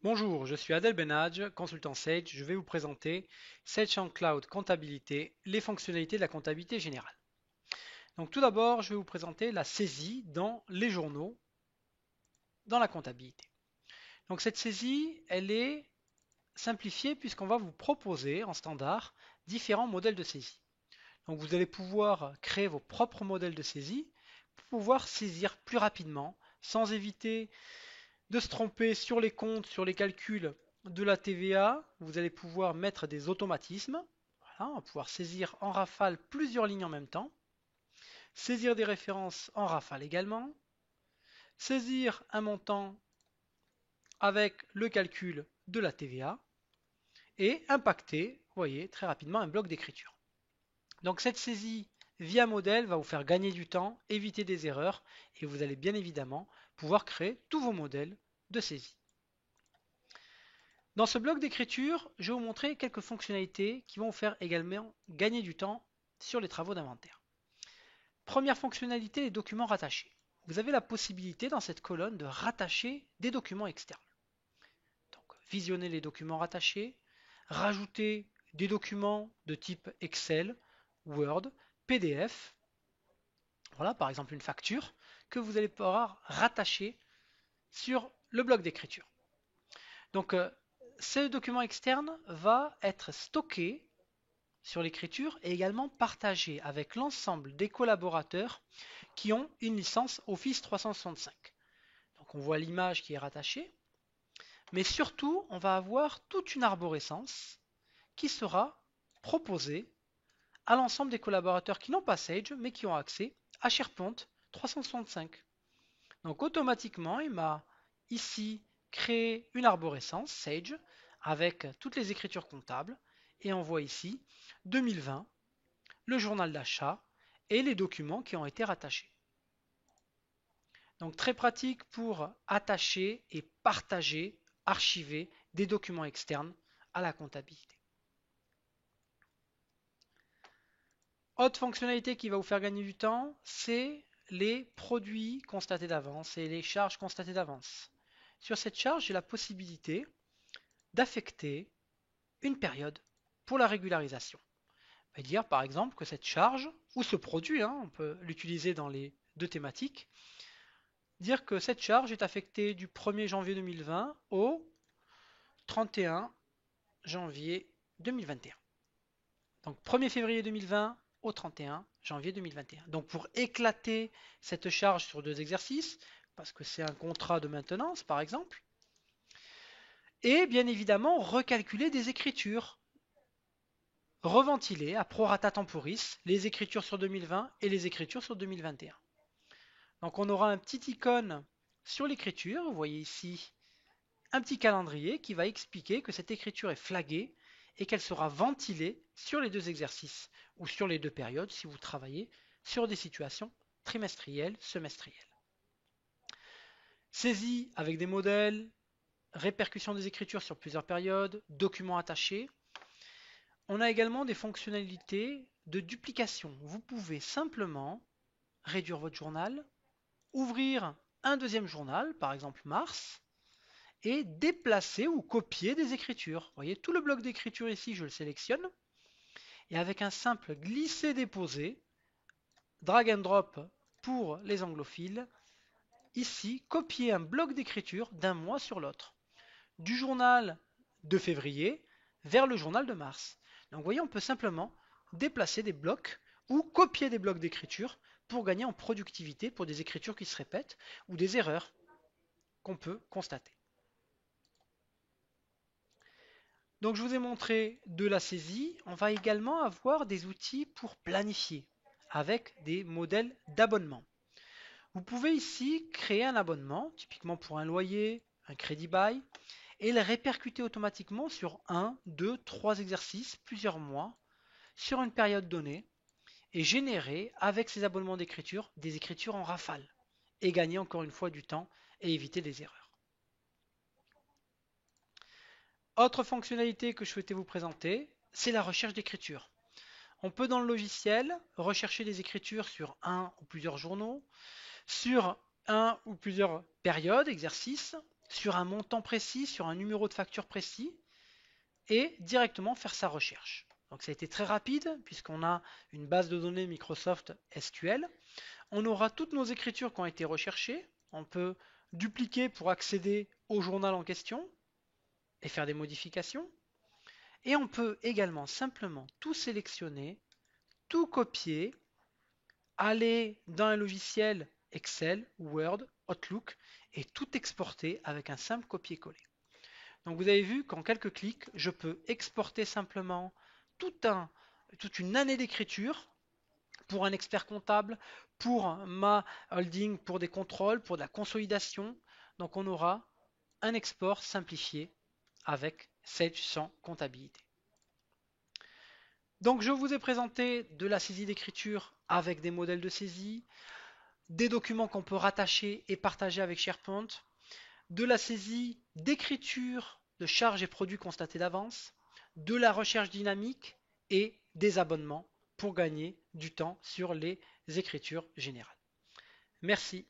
Bonjour, je suis Adel Benadj, consultant Sage. Je vais vous présenter Sage on Cloud Comptabilité, les fonctionnalités de la comptabilité générale. Donc tout d'abord, je vais vous présenter la saisie dans les journaux dans la comptabilité. Donc cette saisie, elle est simplifiée puisqu'on va vous proposer en standard différents modèles de saisie. Donc vous allez pouvoir créer vos propres modèles de saisie pour pouvoir saisir plus rapidement sans éviter de se tromper sur les comptes, sur les calculs de la TVA. Vous allez pouvoir mettre des automatismes. Voilà, on va pouvoir saisir en rafale plusieurs lignes en même temps. Saisir des références en rafale également. Saisir un montant avec le calcul de la TVA. Et impacter, vous voyez, très rapidement un bloc d'écriture. Donc cette saisie via modèle va vous faire gagner du temps, éviter des erreurs et vous allez bien évidemment pouvoir créer tous vos modèles de saisie. Dans ce bloc d'écriture, je vais vous montrer quelques fonctionnalités qui vont vous faire également gagner du temps sur les travaux d'inventaire. Première fonctionnalité, les documents rattachés. Vous avez la possibilité dans cette colonne de rattacher des documents externes. Donc, visionner les documents rattachés, rajouter des documents de type Excel, Word, PDF. Voilà, par exemple une facture que vous allez pouvoir rattacher sur le bloc d'écriture. Donc, ce document externe va être stocké sur l'écriture et également partagé avec l'ensemble des collaborateurs qui ont une licence Office 365. Donc on voit l'image qui est rattachée, mais surtout on va avoir toute une arborescence qui sera proposée à l'ensemble des collaborateurs qui n'ont pas Sage mais qui ont accès à SharePoint 365. Donc automatiquement il m'a ici créé une arborescence Sage avec toutes les écritures comptables et on voit ici 2020, le journal d'achat et les documents qui ont été rattachés. Donc très pratique pour attacher et partager, archiver des documents externes à la comptabilité. Autre fonctionnalité qui va vous faire gagner du temps, c'est les produits constatés d'avance et les charges constatées d'avance. Sur cette charge, j'ai la possibilité d'affecter une période pour la régularisation. On va dire par exemple que cette charge, ou ce produit, on peut l'utiliser dans les deux thématiques, dire que cette charge est affectée du 1er janvier 2020 au 31 janvier 2021. Donc 1er février 2020 au 31 janvier 2021. Donc pour éclater cette charge sur deux exercices, parce que c'est un contrat de maintenance par exemple, et bien évidemment recalculer des écritures, reventiler à prorata temporis les écritures sur 2020 et les écritures sur 2021. Donc on aura un petit icône sur l'écriture, vous voyez ici un petit calendrier qui va expliquer que cette écriture est flaguée et qu'elle sera ventilée sur les deux exercices ou sur les deux périodes si vous travaillez sur des situations trimestrielles, semestrielles. Saisie avec des modèles, répercussion des écritures sur plusieurs périodes, documents attachés. On a également des fonctionnalités de duplication. Vous pouvez simplement réduire votre journal, ouvrir un deuxième journal, par exemple mars, et déplacer ou copier des écritures. Vous voyez, tout le bloc d'écriture ici, je le sélectionne. Et avec un simple glisser-déposer, drag and drop pour les anglophiles, ici, copier un bloc d'écriture d'un mois sur l'autre. Du journal de février vers le journal de mars. Donc vous voyez, on peut simplement déplacer des blocs ou copier des blocs d'écriture pour gagner en productivité pour des écritures qui se répètent ou des erreurs qu'on peut constater. Donc je vous ai montré de la saisie. On va également avoir des outils pour planifier avec des modèles d'abonnement. Vous pouvez ici créer un abonnement, typiquement pour un loyer, un crédit bail, et le répercuter automatiquement sur un, deux, trois exercices, plusieurs mois, sur une période donnée, et générer avec ces abonnements d'écriture des écritures en rafale, et gagner encore une fois du temps et éviter des erreurs. Autre fonctionnalité que je souhaitais vous présenter, c'est la recherche d'écriture. On peut dans le logiciel rechercher des écritures sur un ou plusieurs journaux, sur un ou plusieurs périodes, exercices, sur un montant précis, sur un numéro de facture précis, et directement faire sa recherche. Donc ça a été très rapide puisqu'on a une base de données Microsoft SQL. On aura toutes nos écritures qui ont été recherchées. On peut dupliquer pour accéder au journal en question et faire des modifications. Et on peut également simplement tout sélectionner, tout copier, aller dans un logiciel Excel, Word, Outlook et tout exporter avec un simple copier-coller. Donc vous avez vu qu'en quelques clics, je peux exporter simplement toute une année d'écriture pour un expert comptable, pour ma holding, pour des contrôles, pour de la consolidation. Donc on aura un export simplifié avec Sage sans comptabilité. Donc je vous ai présenté de la saisie d'écriture avec des modèles de saisie, des documents qu'on peut rattacher et partager avec SharePoint, de la saisie d'écriture de charges et produits constatés d'avance, de la recherche dynamique et des abonnements pour gagner du temps sur les écritures générales. Merci.